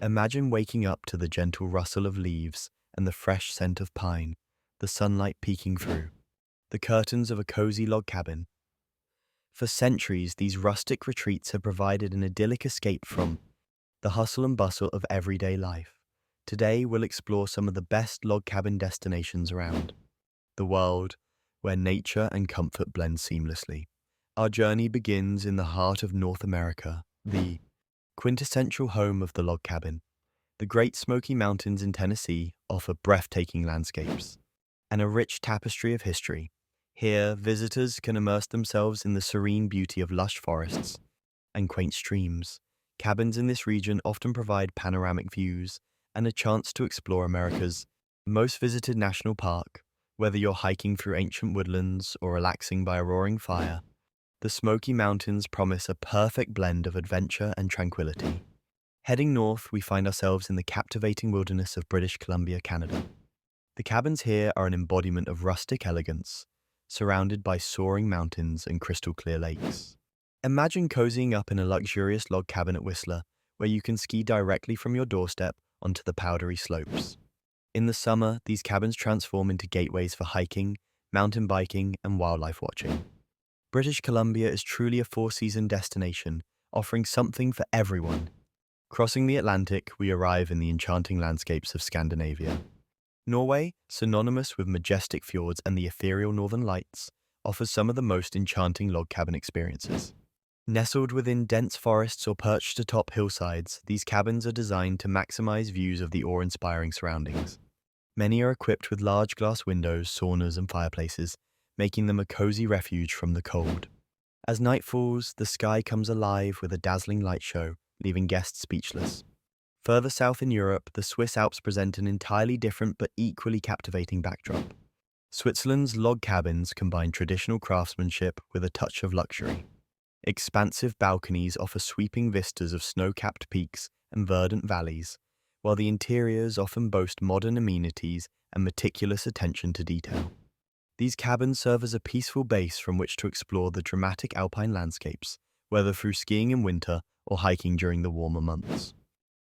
Imagine waking up to the gentle rustle of leaves and the fresh scent of pine, the sunlight peeking through the curtains of a cozy log cabin. For centuries, these rustic retreats have provided an idyllic escape from the hustle and bustle of everyday life. Today, we'll explore some of the best log cabin destinations around the world, where nature and comfort blend seamlessly. Our journey begins in the heart of North America, the quintessential home of the log cabin. The Great Smoky Mountains in Tennessee offer breathtaking landscapes and a rich tapestry of history. Here, visitors can immerse themselves in the serene beauty of lush forests and quaint streams. Cabins in this region often provide panoramic views and a chance to explore America's most visited national park. Whether you're hiking through ancient woodlands or relaxing by a roaring fire, the Smoky Mountains promise a perfect blend of adventure and tranquility. Heading north, we find ourselves in the captivating wilderness of British Columbia, Canada. The cabins here are an embodiment of rustic elegance, surrounded by soaring mountains and crystal clear lakes. Imagine cozying up in a luxurious log cabin at Whistler, where you can ski directly from your doorstep onto the powdery slopes. In the summer, these cabins transform into gateways for hiking, mountain biking, and wildlife watching. British Columbia is truly a four-season destination, offering something for everyone. Crossing the Atlantic, we arrive in the enchanting landscapes of Scandinavia. Norway, synonymous with majestic fjords and the ethereal northern lights, offers some of the most enchanting log cabin experiences. Nestled within dense forests or perched atop hillsides, these cabins are designed to maximize views of the awe-inspiring surroundings. Many are equipped with large glass windows, saunas, and fireplaces, making them a cozy refuge from the cold. As night falls, the sky comes alive with a dazzling light show, leaving guests speechless. Further south in Europe, the Swiss Alps present an entirely different but equally captivating backdrop. Switzerland's log cabins combine traditional craftsmanship with a touch of luxury. Expansive balconies offer sweeping vistas of snow-capped peaks and verdant valleys, while the interiors often boast modern amenities and meticulous attention to detail. These cabins serve as a peaceful base from which to explore the dramatic Alpine landscapes, whether through skiing in winter or hiking during the warmer months.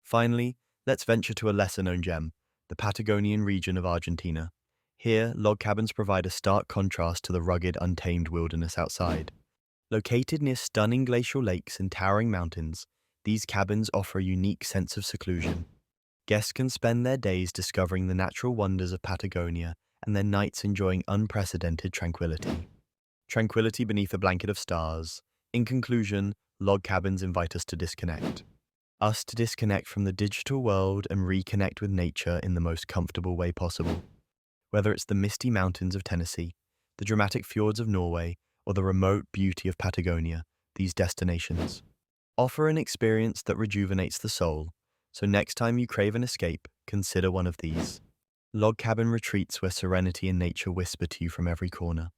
Finally, let's venture to a lesser-known gem, the Patagonian region of Argentina. Here, log cabins provide a stark contrast to the rugged, untamed wilderness outside. Located near stunning glacial lakes and towering mountains, these cabins offer a unique sense of seclusion. Guests can spend their days discovering the natural wonders of Patagonia and their nights enjoying unprecedented tranquility. Tranquility beneath a blanket of stars. In conclusion, log cabins invite us to disconnect. Us to disconnect from the digital world and reconnect with nature in the most comfortable way possible. Whether it's the misty mountains of Tennessee, the dramatic fjords of Norway, or the remote beauty of Patagonia, these destinations offer an experience that rejuvenates the soul. So next time you crave an escape, consider one of these log cabin retreats where serenity and nature whisper to you from every corner.